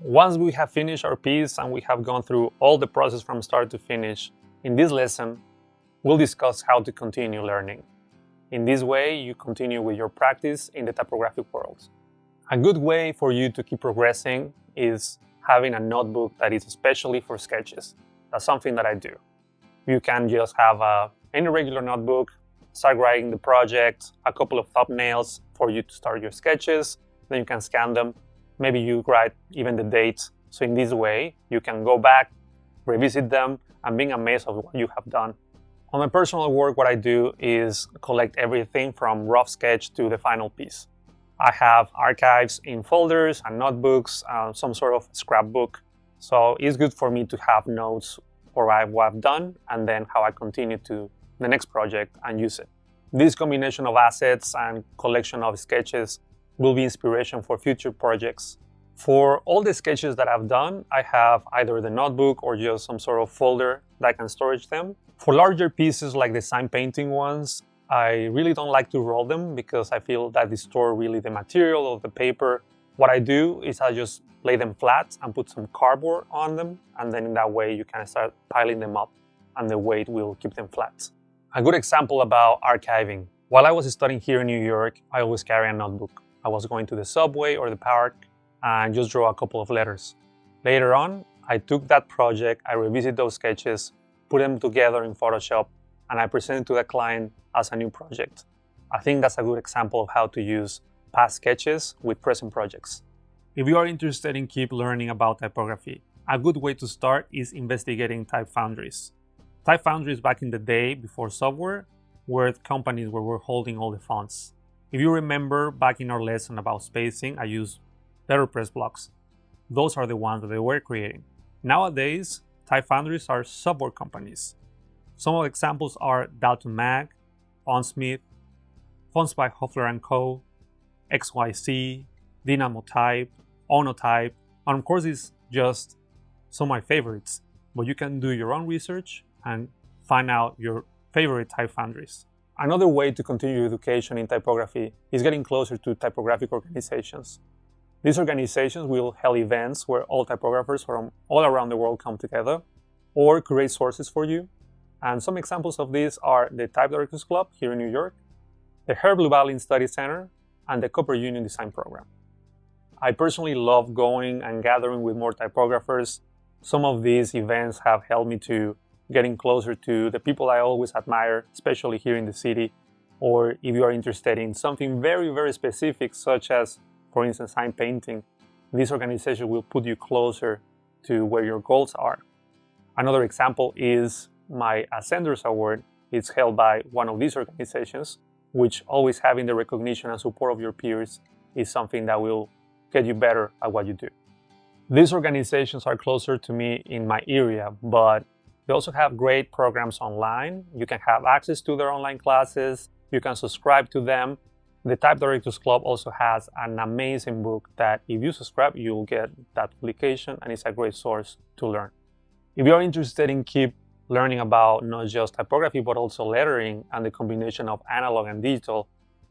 Once we have finished our piece and we have gone through all the process from start to finish, in this lesson, we'll discuss how to continue learning. In this way, you continue with your practice in the typographic world. A good way for you to keep progressing is having a notebook that is especially for sketches. That's something that I do. You can just have any regular notebook, start writing the project, a couple of thumbnails for you to start your sketches, then you can scan them. Maybe you write even the date. So in this way, you can go back, revisit them, and being amazed of what you have done. On my personal work, what I do is collect everything from rough sketch to the final piece. I have archives in folders and notebooks, some sort of scrapbook. So it's good for me to have notes for what I've done and then how I continue to the next project and use it. This combination of assets and collection of sketches will be inspiration for future projects. For all the sketches that I've done, I have either the notebook or just some sort of folder that I can storage them. For larger pieces like the sign painting ones, I really don't like to roll them because I feel that distort really the material of the paper. What I do is I just lay them flat and put some cardboard on them, and then in that way you can start piling them up and the weight will keep them flat. A good example about archiving. While I was studying here in New York, I always carry a notebook. I was going to the subway or the park and just draw a couple of letters. Later on, I took that project, I revisited those sketches, put them together in Photoshop, and I presented to the client as a new project. I think that's a good example of how to use past sketches with present projects. If you are interested in keep learning about typography, a good way to start is investigating type foundries. Type foundries back in the day, before software, were companies where we're holding all the fonts. If you remember back in our lesson about spacing, I used letterpress blocks. Those are the ones that they were creating. Nowadays, type foundries are software companies. Some of the examples are Dalton Mag, Fontsmith, Fonts by Hoefler & Co., XYZ, Dynamo Type, Onotype, and of course it's just some of my favorites, but you can do your own research and find out your favorite type foundries. Another way to continue education in typography is getting closer to typographic organizations. These organizations will hold events where all typographers from all around the world come together or create sources for you. And some examples of these are the Type Directors Club here in New York, the Herb Lubalin Study Center, and the Cooper Union Design Program. I personally love going and gathering with more typographers. Some of these events have helped me to getting closer to the people I always admire, especially here in the city. Or if you are interested in something very, very specific, such as, for instance, sign painting, this organization will put you closer to where your goals are. Another example is my Ascenders Award. It's held by one of these organizations, which always having the recognition and support of your peers is something that will get you better at what you do. These organizations are closer to me in my area, but they also have great programs online. You can have access to their online classes. You can subscribe to them. The Type Directors Club also has an amazing book that if you subscribe, you'll get that publication, and it's a great source to learn. If you're interested in keep learning about not just typography, but also lettering and the combination of analog and digital,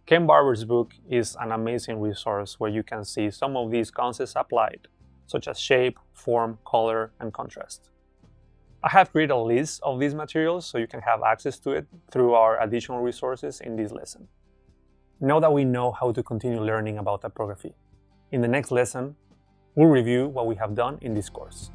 Ken Barber's book is an amazing resource where you can see some of these concepts applied, such as shape, form, color, and contrast. I have created a list of these materials so you can have access to it through our additional resources in this lesson. Now that we know how to continue learning about typography, in the next lesson, we'll review what we have done in this course.